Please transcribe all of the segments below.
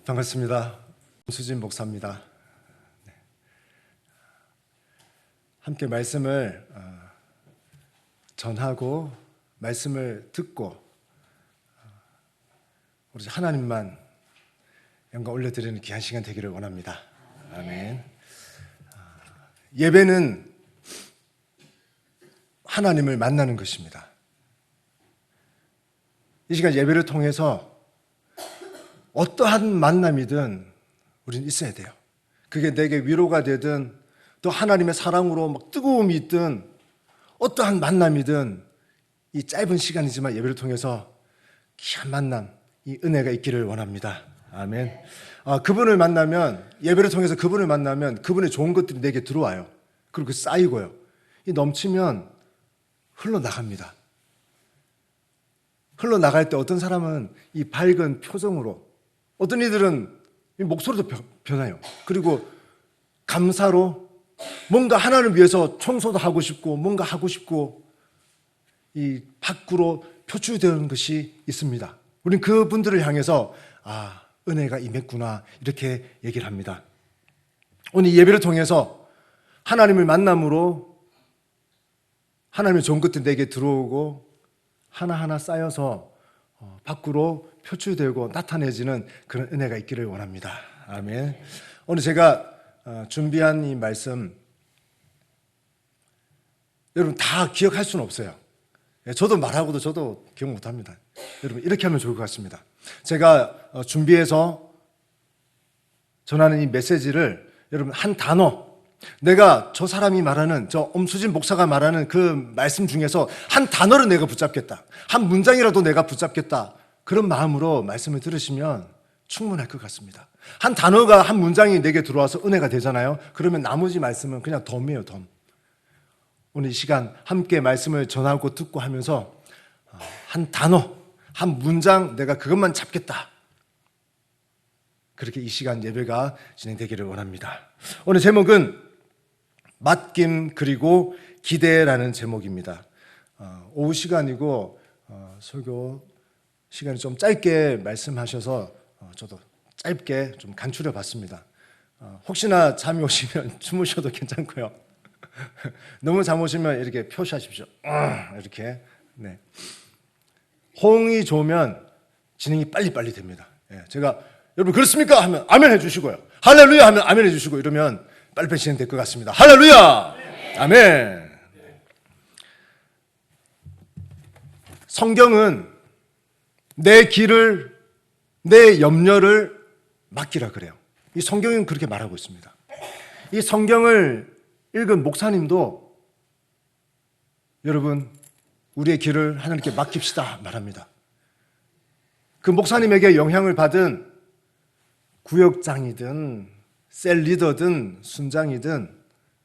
반갑습니다. 수진 목사입니다. 함께 말씀을 전하고 말씀을 듣고 우리 하나님만 영광 올려드리는 귀한 시간 되기를 원합니다. 아멘. 예배는 하나님을 만나는 것입니다. 이 시간 예배를 통해서 어떠한 만남이든 우리는 있어야 돼요. 그게 내게 위로가 되든 또 하나님의 사랑으로 막 뜨거움이 있든 어떠한 만남이든 이 짧은 시간이지만 예배를 통해서 귀한 만남, 이 은혜가 있기를 원합니다. 아멘. 그분을 만나면, 예배를 통해서 그분을 만나면 그분의 좋은 것들이 내게 들어와요. 그리고 쌓이고요. 이 넘치면 흘러나갑니다. 흘러나갈 때 어떤 사람은 이 밝은 표정으로, 어떤 이들은 목소리도 변해요. 그리고 감사로 뭔가 하나님을 위해서 청소도 하고 싶고 뭔가 하고 싶고 이 밖으로 표출되는 것이 있습니다. 우리는 그분들을 향해서 은혜가 임했구나 이렇게 얘기를 합니다. 오늘 예배를 통해서 하나님을 만남으로 하나님의 좋은 것들이 내게 들어오고 하나하나 쌓여서 밖으로 표출되고 나타내지는 그런 은혜가 있기를 원합니다. 아멘. 오늘 제가 준비한 이 말씀 여러분 다 기억할 수는 없어요. 저도 말하고도 저도 기억 못합니다. 여러분 이렇게 하면 좋을 것 같습니다. 제가 준비해서 전하는 이 메시지를 여러분 한 단어, 내가 저 사람이 말하는, 저 엄수진 목사가 말하는 그 말씀 중에서 한 단어를 내가 붙잡겠다, 한 문장이라도 내가 붙잡겠다, 그런 마음으로 말씀을 들으시면 충분할 것 같습니다. 한 단어가, 한 문장이 내게 들어와서 은혜가 되잖아요. 그러면 나머지 말씀은 그냥 덤이에요, 덤. 오늘 이 시간 함께 말씀을 전하고 듣고 하면서 한 단어, 한 문장 내가 그것만 잡겠다, 그렇게 이 시간 예배가 진행되기를 원합니다. 오늘 제목은 맡김 그리고 기대라는 제목입니다. 오후 시간이고 설교 시간이 좀 짧게 말씀하셔서 저도 짧게 좀 간추려 봤습니다. 혹시나 잠이 오시면 주무셔도 괜찮고요. 너무 잠 오시면 이렇게 표시하십시오. 이렇게. 네. 호응이 좋으면 진행이 빨리빨리 됩니다. 제가 여러분 그렇습니까? 하면 아멘 해주시고요. 할렐루야 하면 아멘 해주시고 이러면 빨리빨리 진행될 것 같습니다. 할렐루야! 아멘! 성경은 내 길을, 내 염려를 맡기라 그래요. 이 성경은 그렇게 말하고 있습니다. 이 성경을 읽은 목사님도 여러분 우리의 길을 하나님께 맡깁시다 말합니다. 그 목사님에게 영향을 받은 구역장이든 셀 리더든 순장이든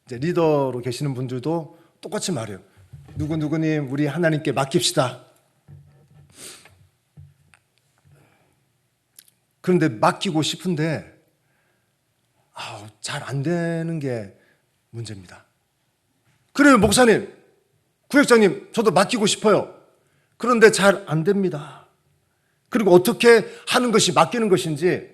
이제 리더로 계시는 분들도 똑같이 말해요. 누구누구님 우리 하나님께 맡깁시다. 그런데 맡기고 싶은데 잘 안 되는 게 문제입니다. 그래요, 목사님, 구역장님, 저도 맡기고 싶어요. 그런데 잘 안 됩니다. 그리고 어떻게 하는 것이 맡기는 것인지,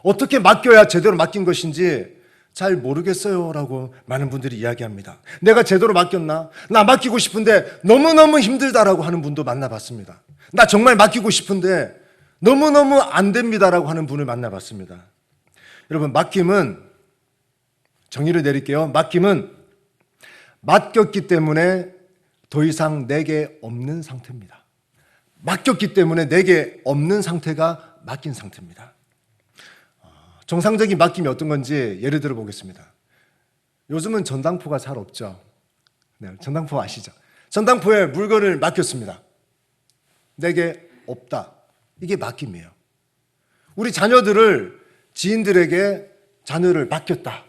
어떻게 맡겨야 제대로 맡긴 것인지 잘 모르겠어요 라고 많은 분들이 이야기합니다. 내가 제대로 맡겼나? 나 맡기고 싶은데 너무너무 힘들다라고 하는 분도 만나봤습니다. 나 정말 맡기고 싶은데 너무너무 안 됩니다라고 하는 분을 만나봤습니다. 여러분, 맡김은, 정의를 내릴게요. 맡김은 맡겼기 때문에 더 이상 내게 없는 상태입니다. 맡겼기 때문에 내게 없는 상태가 맡긴 상태입니다. 정상적인 맡김이 어떤 건지 예를 들어 보겠습니다. 요즘은 전당포가 잘 없죠. 네, 전당포 아시죠? 전당포에 물건을 맡겼습니다. 내게 없다. 이게 맡김이에요. 우리 자녀들을 지인들에게 자녀를 맡겼다.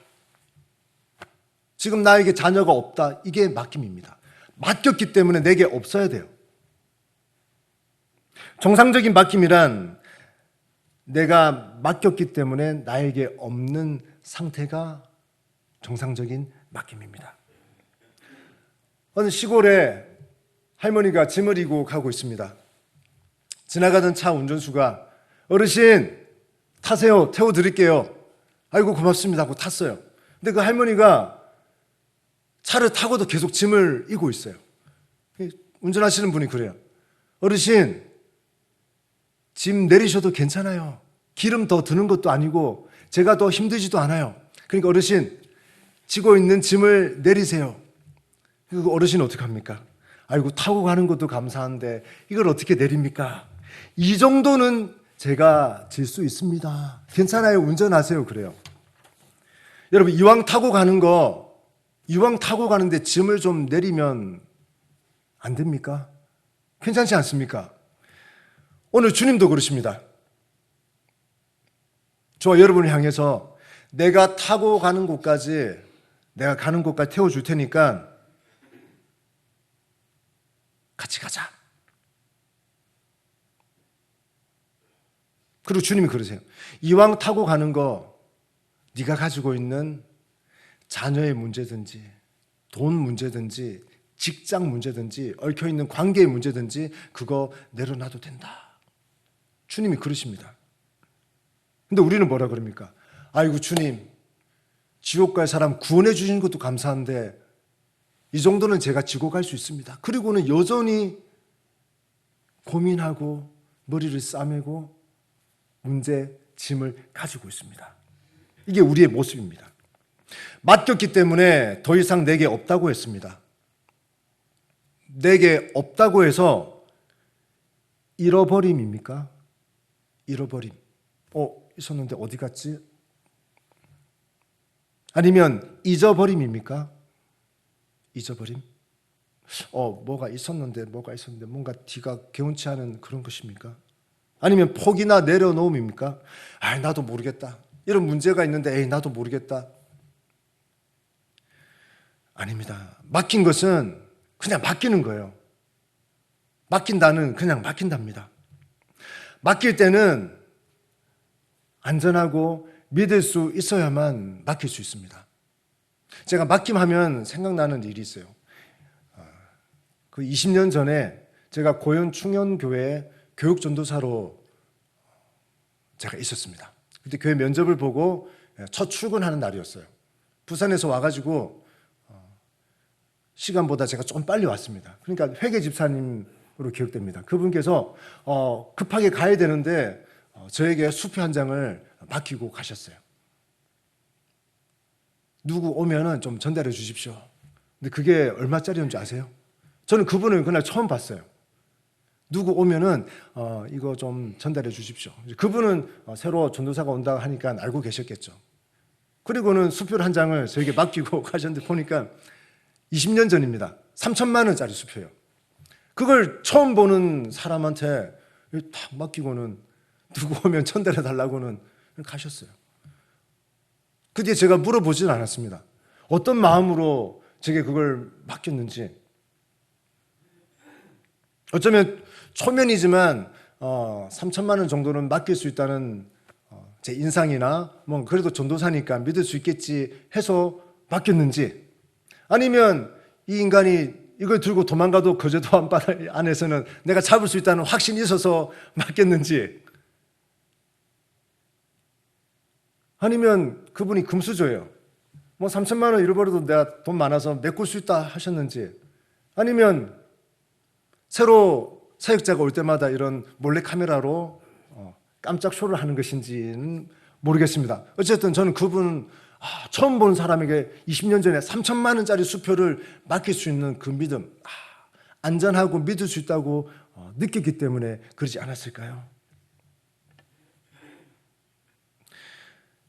지금 나에게 자녀가 없다. 이게 맡김입니다. 맡겼기 때문에 내게 없어야 돼요. 정상적인 맡김이란 내가 맡겼기 때문에 나에게 없는 상태가 정상적인 맡김입니다. 어느 시골에 할머니가 짐을 이고 가고 있습니다. 지나가던 차 운전수가 어르신 타세요. 태워드릴게요. 아이고 고맙습니다 하고 탔어요. 근데 그 할머니가 차를 타고도 계속 짐을 이고 있어요. 운전하시는 분이 그래요. 어르신, 짐 내리셔도 괜찮아요. 기름 더 드는 것도 아니고 제가 더 힘들지도 않아요. 그러니까 어르신, 지고 있는 짐을 내리세요. 그 어르신은 어떻게 합니까? 아이고 타고 가는 것도 감사한데 이걸 어떻게 내립니까? 이 정도는 제가 질 수 있습니다. 괜찮아요. 운전하세요. 그래요. 여러분, 이왕 타고 가는데 짐을 좀 내리면 안 됩니까? 괜찮지 않습니까? 오늘 주님도 그러십니다. 저와 여러분을 향해서 내가 타고 가는 곳까지, 내가 가는 곳까지 태워줄 테니까 같이 가자. 그리고 주님이 그러세요. 이왕 타고 가는 거 네가 가지고 있는 자녀의 문제든지 돈 문제든지 직장 문제든지 얽혀있는 관계의 문제든지 그거 내려놔도 된다. 주님이 그러십니다. 근데 우리는 뭐라 그럽니까? 아이고 주님, 지옥 갈 사람 구원해 주시는 것도 감사한데 이 정도는 제가 지고 갈 수 있습니다. 그리고는 여전히 고민하고 머리를 싸매고 문제, 짐을 가지고 있습니다. 이게 우리의 모습입니다. 맡겼기 때문에 더 이상 내게 없다고 했습니다. 내게 없다고 해서 잃어버림입니까? 잃어버림. 있었는데 어디 갔지? 아니면 잊어버림입니까? 잊어버림? 뭐가 있었는데 뭔가 뒤가 개운치 않은 그런 것입니까? 아니면 포기나 내려놓음입니까? 나도 모르겠다. 이런 문제가 있는데 나도 모르겠다. 아닙니다. 맡긴 것은 그냥 맡기는 거예요. 맡긴다는 그냥 맡긴답니다. 맡길 때는 안전하고 믿을 수 있어야만 맡길 수 있습니다. 제가 맡김하면 생각나는 일이 있어요. 그 20년 전에 제가 고현 충현교회 교육전도사로 제가 있었습니다. 그때 교회 면접을 보고 첫 출근하는 날이었어요. 부산에서 와가지고 시간보다 제가 좀 빨리 왔습니다. 그러니까 회계 집사님으로 기억됩니다. 그분께서 급하게 가야 되는데 저에게 수표 한 장을 맡기고 가셨어요. 누구 오면은 좀 전달해 주십시오. 근데 그게 얼마짜리였는지 아세요? 저는 그분을 그날 처음 봤어요. 누구 오면은 이거 좀 전달해 주십시오. 그분은 새로 전도사가 온다고 하니까 알고 계셨겠죠. 그리고는 수표 한 장을 저에게 맡기고 가셨는데 보니까 20년 전입니다. 3천만 원짜리 수표예요. 그걸 처음 보는 사람한테 딱 맡기고는 누구 오면 전달해 달라고는 가셨어요. 그 뒤에 제가 물어보지는 않았습니다. 어떤 마음으로 제게 그걸 맡겼는지. 어쩌면 초면이지만 3천만 원 정도는 맡길 수 있다는 제 인상이나 그래도 전도사니까 믿을 수 있겠지 해서 맡겼는지, 아니면 이 인간이 이걸 들고 도망가도 거제도 안에서는 내가 잡을 수 있다는 확신이 있어서 맡겼는지, 아니면 그분이 금수저예요. 3천만 원 잃어버려도 내가 돈 많아서 메꿀 수 있다 하셨는지, 아니면 새로 사역자가 올 때마다 이런 몰래카메라로 깜짝 쇼를 하는 것인지는 모르겠습니다. 어쨌든 저는 그분 처음 본 사람에게 20년 전에 3천만 원짜리 수표를 맡길 수 있는 그 믿음, 안전하고 믿을 수 있다고 느꼈기 때문에 그러지 않았을까요?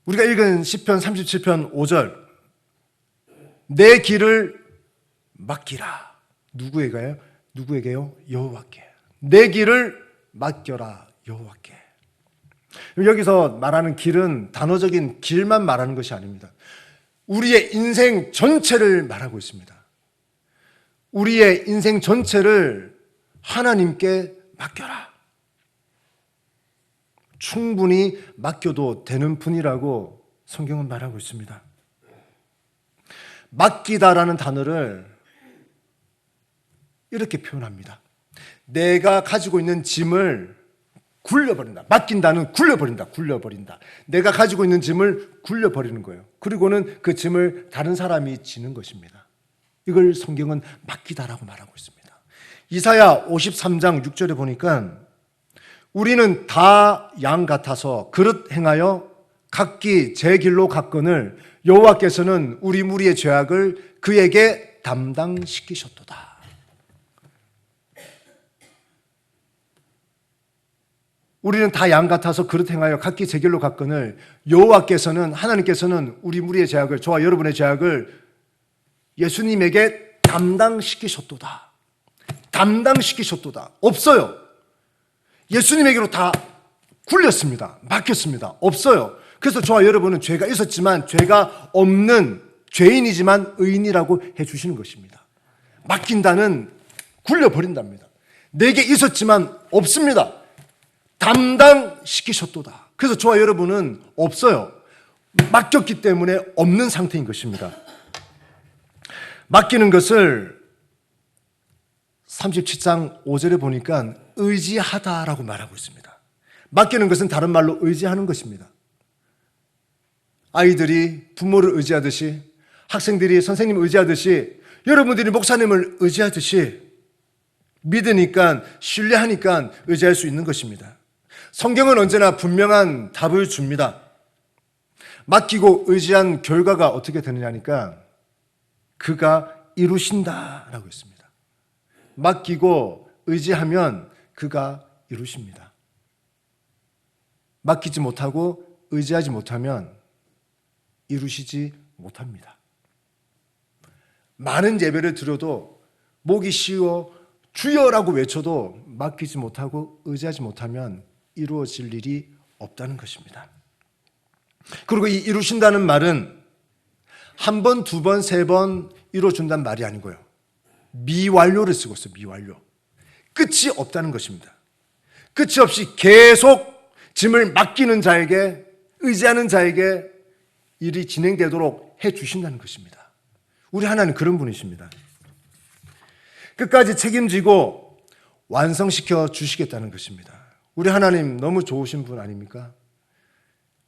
우리가 읽은 시편 37편 5절, 내 길을 맡기라. 누구에게요? 여호와께. 내 길을 맡겨라. 여호와께. 여기서 말하는 길은 단어적인 길만 말하는 것이 아닙니다. 우리의 인생 전체를 말하고 있습니다. 우리의 인생 전체를 하나님께 맡겨라. 충분히 맡겨도 되는 분이라고 성경은 말하고 있습니다. 맡기다라는 단어를 이렇게 표현합니다. 내가 가지고 있는 짐을 굴려버린다. 맡긴다는 굴려버린다. 내가 가지고 있는 짐을 굴려버리는 거예요. 그리고는 그 짐을 다른 사람이 지는 것입니다. 이걸 성경은 맡기다라고 말하고 있습니다. 이사야 53장 6절에 보니까 우리는 다 양 같아서 그릇 행하여 각기 제 길로 갔거늘 여호와께서는 우리 무리의 죄악을 그에게 담당시키셨도다. 우리는 다 양 같아서 그릇 행하여 각기 제 길로 갔거늘 여호와께서는 하나님께서는 우리 무리의 죄악을 저와 여러분의 죄악을 예수님에게 담당시키셨도다. 담당시키셨도다. 없어요. 예수님에게로 다 굴렸습니다. 맡겼습니다. 없어요. 그래서 저와 여러분은 죄가 있었지만 죄가 없는 죄인이지만 의인이라고 해주시는 것입니다. 맡긴다는 굴려버린답니다. 내게 있었지만 없습니다. 담당시키셨도다. 그래서 저와 여러분은 없어요. 맡겼기 때문에 없는 상태인 것입니다. 맡기는 것을 37장 5절에 보니까 의지하다라고 말하고 있습니다. 맡기는 것은 다른 말로 의지하는 것입니다. 아이들이 부모를 의지하듯이, 학생들이 선생님을 의지하듯이, 여러분들이 목사님을 의지하듯이 믿으니까, 신뢰하니까 의지할 수 있는 것입니다. 성경은 언제나 분명한 답을 줍니다. 맡기고 의지한 결과가 어떻게 되느냐니까 그가 이루신다라고 했습니다. 맡기고 의지하면 그가 이루십니다. 맡기지 못하고 의지하지 못하면 이루시지 못합니다. 많은 예배를 드려도 목이 쉬워 주여라고 외쳐도 맡기지 못하고 의지하지 못하면 이루어질 일이 없다는 것입니다. 그리고 이 이루신다는 말은 한 번, 두 번, 세 번 이루어준다는 말이 아니고요. 미완료를 쓰고 있어요. 미완료. 끝이 없다는 것입니다. 끝이 없이 계속 짐을 맡기는 자에게, 의지하는 자에게 일이 진행되도록 해주신다는 것입니다. 우리 하나님 그런 분이십니다. 끝까지 책임지고 완성시켜 주시겠다는 것입니다. 우리 하나님 너무 좋으신 분 아닙니까?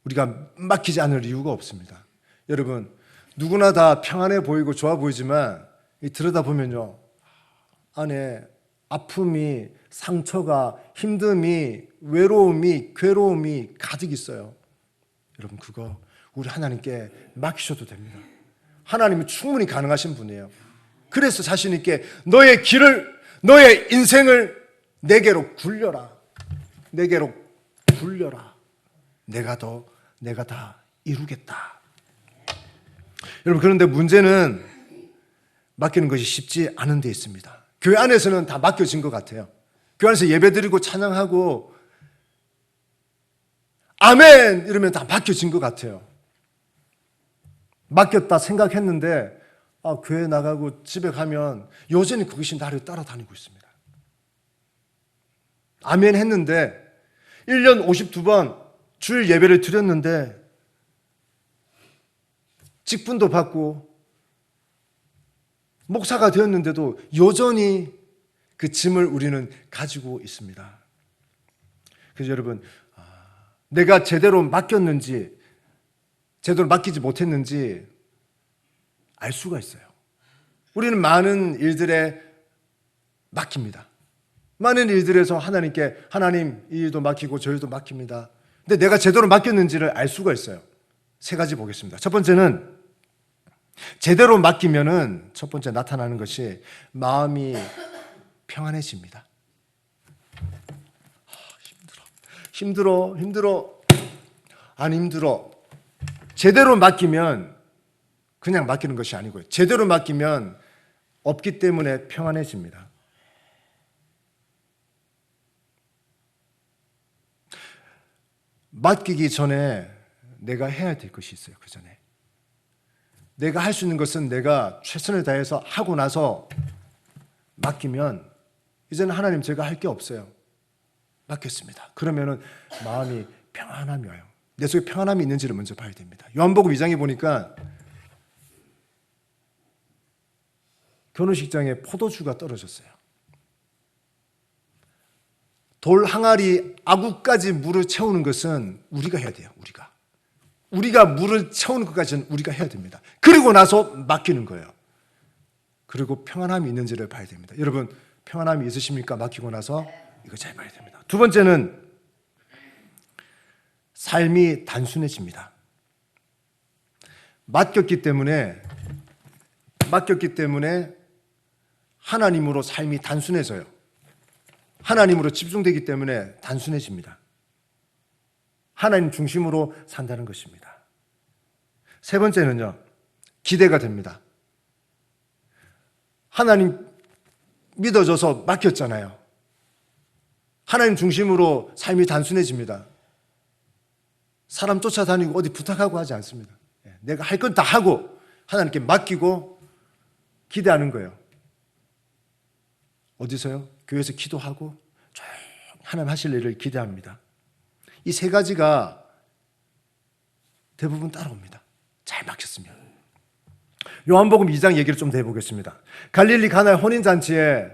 우리가 맡기지 않을 이유가 없습니다. 여러분, 누구나 다 평안해 보이고 좋아 보이지만 들여다보면요, 안에 아픔이, 상처가, 힘듦이, 외로움이, 괴로움이 가득 있어요. 여러분, 그거 우리 하나님께 맡기셔도 됩니다. 하나님은 충분히 가능하신 분이에요. 그래서 자신 있게 너의 길을, 너의 인생을 내게로 굴려라. 내게로 굴려라. 내가 다 이루겠다. 여러분, 그런데 문제는 맡기는 것이 쉽지 않은 데 있습니다. 교회 안에서는 다 맡겨진 것 같아요. 교회 안에서 예배드리고 찬양하고 아멘 이러면 다 맡겨진 것 같아요. 맡겼다 생각했는데 교회 나가고 집에 가면 여전히 그것이 나를 따라다니고 있습니다. 아멘 했는데 1년 52번 주일 예배를 드렸는데 직분도 받고 목사가 되었는데도 여전히 그 짐을 우리는 가지고 있습니다. 그래서 여러분, 내가 제대로 맡겼는지 제대로 맡기지 못했는지 알 수가 있어요. 우리는 많은 일들에 맡깁니다. 많은 일들에서 하나님께 하나님 이 일도 맡기고 저 일도 맡깁니다. 근데 내가 제대로 맡겼는지를 알 수가 있어요. 세 가지 보겠습니다. 첫 번째는 제대로 맡기면은 첫 번째 나타나는 것이 마음이 평안해집니다. 힘들어. 안 힘들어. 제대로 맡기면 그냥 맡기는 것이 아니고요. 제대로 맡기면 없기 때문에 평안해집니다. 맡기기 전에 내가 해야 될 것이 있어요. 그 전에. 내가 할 수 있는 것은 내가 최선을 다해서 하고 나서 맡기면 이제는 하나님 제가 할 게 없어요. 맡겼습니다. 그러면은 마음이 평안함이 와요. 내 속에 평안함이 있는지를 먼저 봐야 됩니다. 요한복음 2장에 보니까 결혼식장에 포도주가 떨어졌어요. 돌 항아리 아구까지 물을 채우는 것은 우리가 해야 돼요. 우리가 물을 채우는 것까지는 우리가 해야 됩니다. 그리고 나서 맡기는 거예요. 그리고 평안함이 있는지를 봐야 됩니다. 여러분, 평안함이 있으십니까? 맡기고 나서 이거 잘 봐야 됩니다. 두 번째는 삶이 단순해집니다. 맡겼기 때문에 하나님으로 삶이 단순해져요. 하나님으로 집중되기 때문에 단순해집니다. 하나님 중심으로 산다는 것입니다. 세 번째는요, 기대가 됩니다. 하나님 믿어져서 맡겼잖아요. 하나님 중심으로 삶이 단순해집니다. 사람 쫓아다니고 어디 부탁하고 하지 않습니다. 내가 할 건 다 하고 하나님께 맡기고 기대하는 거예요. 어디서요? 교회에서 기도하고 조용히 하나님 하실 일을 기대합니다. 이 세 가지가 대부분 따라옵니다. 잘 맡겼으면. 요한복음 2장 얘기를 좀 더 해보겠습니다. 갈릴리 가나의 혼인잔치에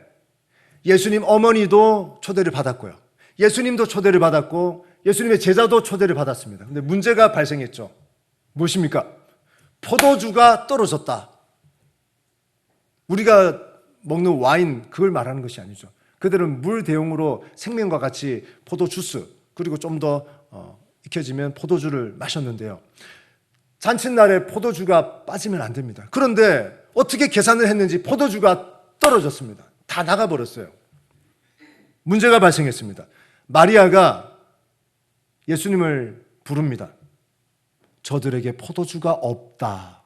예수님 어머니도 초대를 받았고요. 예수님도 초대를 받았고 예수님의 제자도 초대를 받았습니다. 근데 문제가 발생했죠. 무엇입니까? 포도주가 떨어졌다. 우리가 먹는 와인, 그걸 말하는 것이 아니죠. 그들은 물 대용으로 생명과 같이 포도 주스, 그리고 좀 더 익혀지면 포도주를 마셨는데요. 잔칫날에 포도주가 빠지면 안 됩니다. 그런데 어떻게 계산을 했는지 포도주가 떨어졌습니다. 다 나가버렸어요. 문제가 발생했습니다. 마리아가 예수님을 부릅니다. 저들에게 포도주가 없다.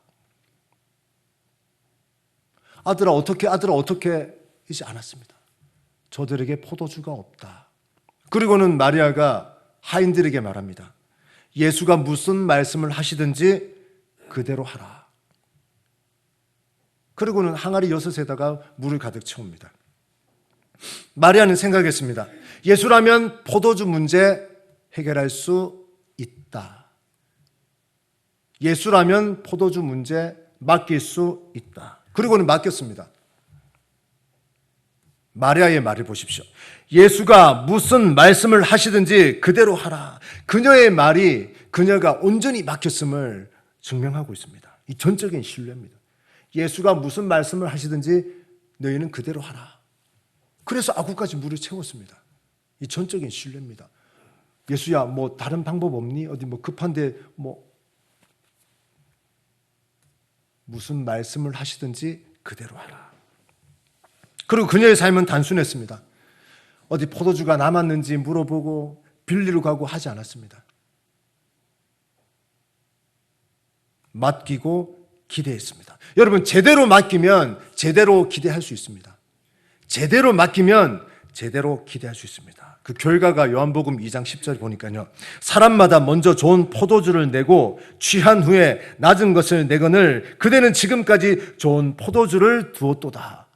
아들아 어떻게 이지 않았습니다. 저들에게 포도주가 없다. 그리고는 마리아가 하인들에게 말합니다. 예수가 무슨 말씀을 하시든지 그대로 하라. 그리고는 항아리 6에다가 물을 가득 채웁니다. 마리아는 생각했습니다. 예수라면 포도주 문제 해결할 수 있다. 예수라면 포도주 문제 맡길 수 있다. 그리고는 맡겼습니다. 마리아의 말을 보십시오. 예수가 무슨 말씀을 하시든지 그대로 하라. 그녀의 말이 그녀가 온전히 맡겼음을 증명하고 있습니다. 이 전적인 신뢰입니다. 예수가 무슨 말씀을 하시든지 너희는 그대로 하라. 그래서 아구까지 물을 채웠습니다. 이 전적인 신뢰입니다. 예수야, 뭐 다른 방법 없니? 어디 뭐 급한데 무슨 말씀을 하시든지 그대로 하라. 그리고 그녀의 삶은 단순했습니다. 어디 포도주가 남았는지 물어보고 빌리러 가고 하지 않았습니다. 맡기고 기대했습니다. 여러분, 제대로 맡기면 제대로 기대할 수 있습니다. 제대로 맡기면 제대로 기대할 수 있습니다. 그 결과가 요한복음 2장 10절 보니까요. 사람마다 먼저 좋은 포도주를 내고 취한 후에 낮은 것을 내거늘 그대는 지금까지 좋은 포도주를 두었도다.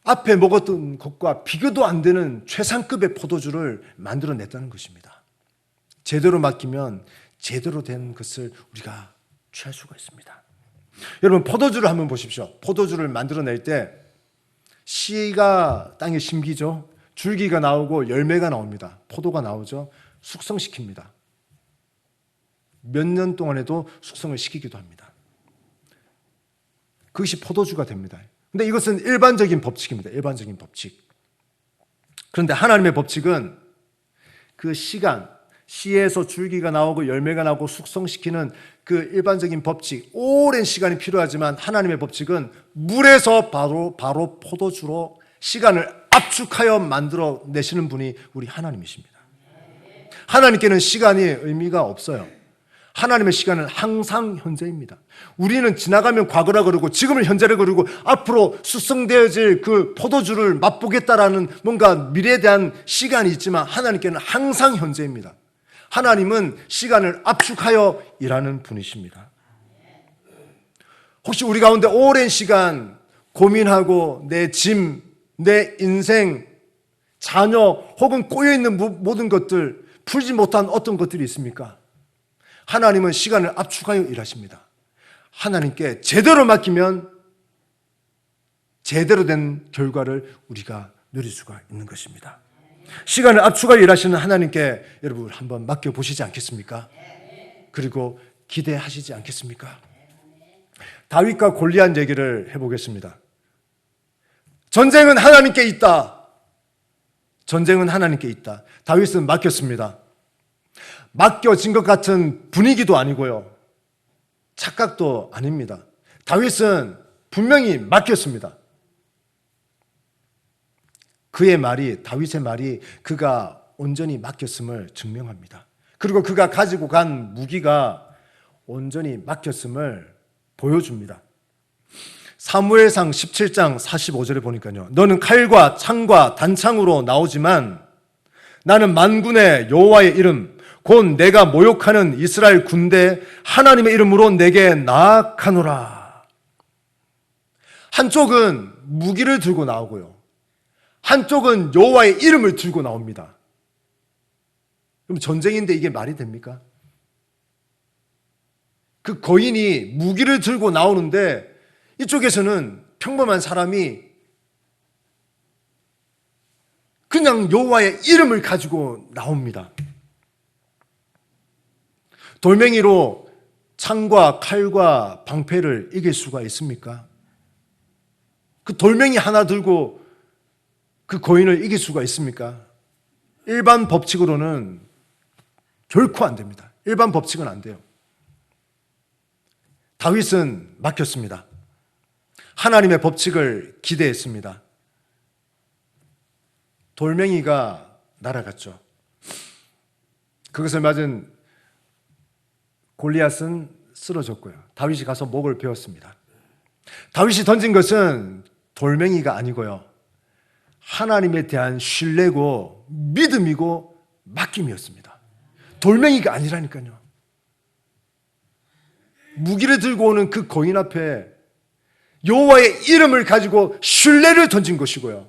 앞에 먹었던 것과 비교도 안 되는 최상급의 포도주를 만들어냈다는 것입니다. 제대로 맡기면 제대로 된 것을 우리가 취할 수가 있습니다. 여러분, 포도주를 한번 보십시오. 포도주를 만들어낼 때 씨가 땅에 심기죠. 줄기가 나오고 열매가 나옵니다. 포도가 나오죠. 숙성시킵니다. 몇 년 동안에도 숙성을 시키기도 합니다. 그것이 포도주가 됩니다. 근데 이것은 일반적인 법칙입니다. 일반적인 법칙. 그런데 하나님의 법칙은 그 시간, 씨에서 줄기가 나오고 열매가 나오고 숙성시키는 그 일반적인 법칙, 오랜 시간이 필요하지만 하나님의 법칙은 물에서 바로 포도주로 시간을 압축하여 만들어 내시는 분이 우리 하나님이십니다. 하나님께는 시간이 의미가 없어요. 하나님의 시간은 항상 현재입니다. 우리는 지나가면 과거라 그러고 지금을 현재라 그러고 앞으로 숙성되어질 그 포도주를 맛보겠다라는 뭔가 미래에 대한 시간이 있지만 하나님께는 항상 현재입니다. 하나님은 시간을 압축하여 일하는 분이십니다. 혹시 우리 가운데 오랜 시간 고민하고 내 짐, 내 인생, 자녀 혹은 꼬여있는 모든 것들, 풀지 못한 어떤 것들이 있습니까? 하나님은 시간을 압축하여 일하십니다. 하나님께 제대로 맡기면 제대로 된 결과를 우리가 누릴 수가 있는 것입니다. 시간을 압축하여 일하시는 하나님께 여러분 한번 맡겨보시지 않겠습니까? 그리고 기대하시지 않겠습니까? 다윗과 골리앗 얘기를 해보겠습니다. 전쟁은 하나님께 있다. 전쟁은 하나님께 있다. 다윗은 맡겼습니다. 맡겨진 것 같은 분위기도 아니고요. 착각도 아닙니다. 다윗은 분명히 맡겼습니다. 다윗의 말이 그가 온전히 맡겼음을 증명합니다. 그리고 그가 가지고 간 무기가 온전히 맡겼음을 보여줍니다. 사무엘상 17장 45절에 보니까요. 너는 칼과 창과 단창으로 나오지만 나는 만군의 여호와의 이름 곧 내가 모욕하는 이스라엘 군대 하나님의 이름으로 내게 나아가노라. 한쪽은 무기를 들고 나오고요. 한쪽은 여호와의 이름을 들고 나옵니다. 그럼 전쟁인데 이게 말이 됩니까? 그 거인이 무기를 들고 나오는데 이쪽에서는 평범한 사람이 그냥 여호와의 이름을 가지고 나옵니다. 돌멩이로 창과 칼과 방패를 이길 수가 있습니까? 그 돌멩이 하나 들고 그 거인을 이길 수가 있습니까? 일반 법칙으로는 결코 안 됩니다. 일반 법칙은 안 돼요. 다윗은 맡겼습니다. 하나님의 법칙을 기대했습니다. 돌멩이가 날아갔죠. 그것을 맞은 골리앗은 쓰러졌고요. 다윗이 가서 목을 베었습니다. 다윗이 던진 것은 돌멩이가 아니고요. 하나님에 대한 신뢰고 믿음이고 맡김이었습니다. 돌멩이가 아니라니까요. 무기를 들고 오는 그 거인 앞에 여호와의 이름을 가지고 신뢰를 던진 것이고요.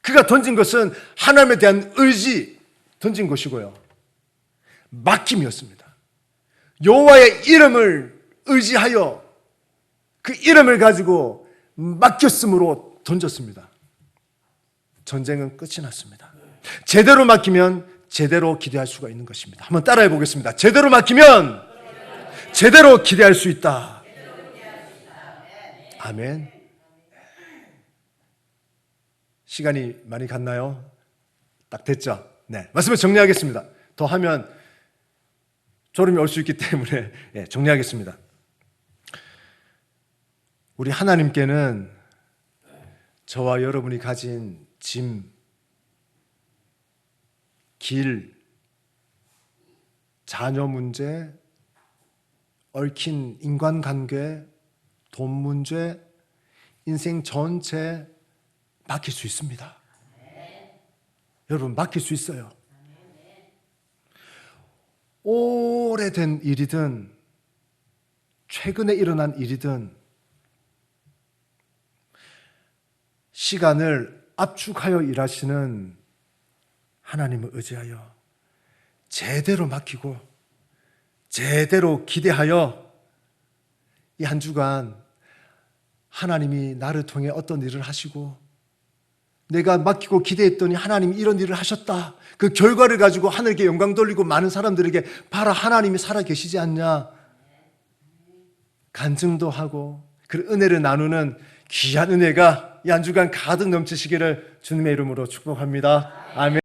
그가 던진 것은 하나님에 대한 의지 던진 것이고요. 맡김이었습니다. 여호와의 이름을 의지하여 그 이름을 가지고 맡겼으므로 던졌습니다. 전쟁은 끝이 났습니다. 제대로 맡기면 제대로 기대할 수가 있는 것입니다. 한번 따라해 보겠습니다. 제대로 맡기면 제대로 기대할 수 있다. 아멘. 시간이 많이 갔나요? 딱 됐죠? 네. 말씀을 정리하겠습니다. 더 하면 졸음이 올 수 있기 때문에 정리하겠습니다. 우리 하나님께는 저와 여러분이 가진 짐, 길, 자녀 문제, 얽힌 인간관계, 돈 문제, 인생 전체 맡길 수 있습니다. 여러분 맡길 수 있어요. 오래된 일이든 최근에 일어난 일이든 시간을 압축하여 일하시는 하나님을 의지하여 제대로 맡기고 제대로 기대하여 이 한 주간 하나님이 나를 통해 어떤 일을 하시고 내가 맡기고 기대했더니 하나님이 이런 일을 하셨다. 그 결과를 가지고 하늘께 영광 돌리고 많은 사람들에게 봐라 하나님이 살아계시지 않냐 간증도 하고 그 은혜를 나누는 귀한 은혜가 이 한 주간 가득 넘치시기를 주님의 이름으로 축복합니다. 아멘.